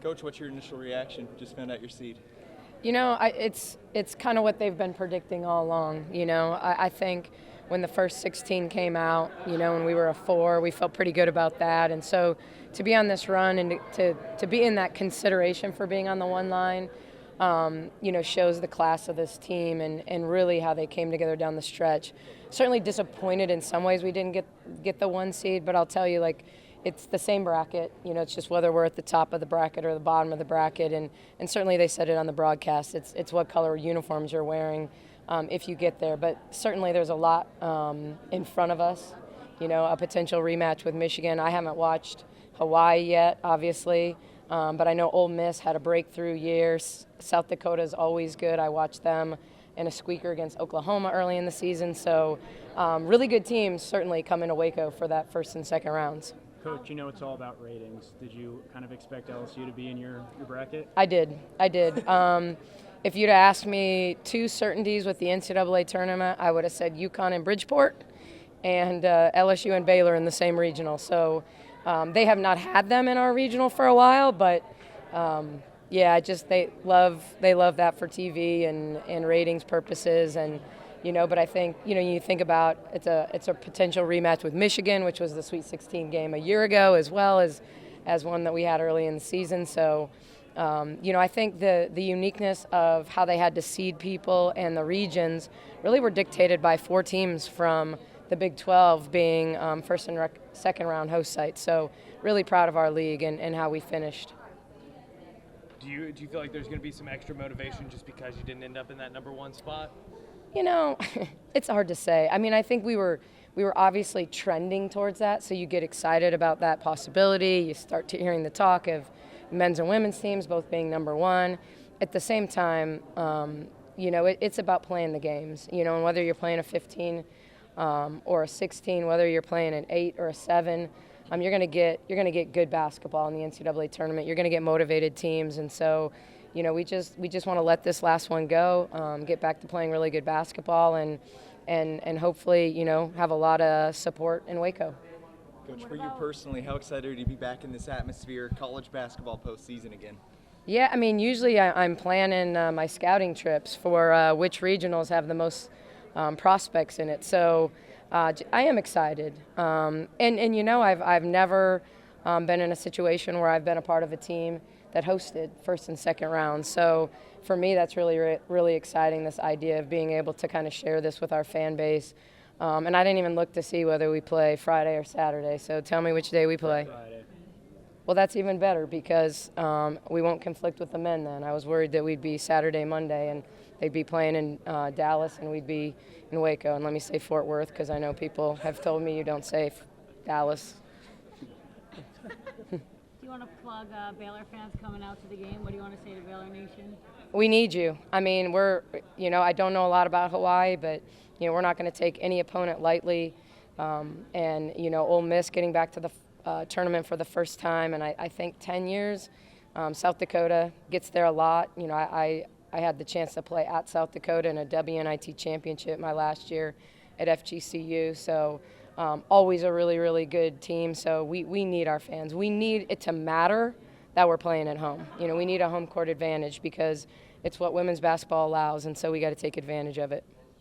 Coach, what's your initial reaction? Just found out your seed. It's kind of what they've been predicting all along. I think when the first 16 came out, when we were a 4, we felt pretty good about that. And so to be on this run and to be in that consideration for being on the 1 line, shows the class of this team and really how they came together down the stretch. Certainly disappointed in some ways we didn't get the 1 seed, but I'll tell you, it's the same bracket. It's just whether we're at the top of the bracket or the bottom of the bracket. And certainly they said it on the broadcast. It's what color uniforms you're wearing if you get there. But certainly there's a lot in front of us. A potential rematch with Michigan. I haven't watched Hawaii yet, obviously. But I know Ole Miss had a breakthrough year. South Dakota is always good. I watched them in a squeaker against Oklahoma early in the season. So really good teams certainly come into Waco for that first and second rounds. Coach, it's all about ratings. Did you kind of expect LSU to be in your bracket? I did. If you'd asked me 2 certainties with the NCAA tournament, I would have said UConn and Bridgeport and LSU and Baylor in the same regional. So they have not had them in our regional for a while, but they love that for TV and ratings purposes. And but I think you think about it's a potential rematch with Michigan, which was the Sweet 16 game a year ago, as well as one that we had early in the season. So I think the uniqueness of how they had to seed people and the regions really were dictated by 4 teams from the Big 12 being first and second round host sites. So really proud of our league and how we finished. Do you feel like there's going to be some extra motivation just because you didn't end up in that number 1 spot? It's hard to say. I mean, I think we were obviously trending towards that, so you get excited about that possibility. You start hearing the talk of men's and women's teams both being number 1. At the same time, it's about playing the games. And whether you're playing a 15 or a 16, whether you're playing an 8 or a 7, you're going to get good basketball in the NCAA tournament. You're going to get motivated teams, and so. We just want to let this last one go, get back to playing really good basketball, and hopefully, have a lot of support in Waco. Coach, for you personally, how excited are you to be back in this atmosphere, college basketball postseason again? Yeah, I mean, usually I'm planning my scouting trips for which regionals have the most prospects in it. So I am excited, and I've never been in a situation where I've been a part of a team that hosted first and second rounds. So for me, that's really exciting, this idea of being able to kind of share this with our fan base. And I didn't even look to see whether we play Friday or Saturday. So tell me which day we play. Friday. Well, that's even better because we won't conflict with the men then. I was worried that we'd be Saturday, Monday, and they'd be playing in Dallas and we'd be in Waco. And let me say Fort Worth because I know people have told me you don't say Dallas. Do you want to plug Baylor fans coming out to the game? What do you want to say to Baylor Nation? We need you. I mean, I don't know a lot about Hawaii, but, we're not going to take any opponent lightly. And, Ole Miss getting back to the tournament for the first time, and I think 10 years. South Dakota gets there a lot. I had the chance to play at South Dakota in a WNIT championship my last year at FGCU. So always a really, really good team. So we need our fans. We need it to matter that we're playing at home. We need a home court advantage because it's what women's basketball allows, and so we got to take advantage of it.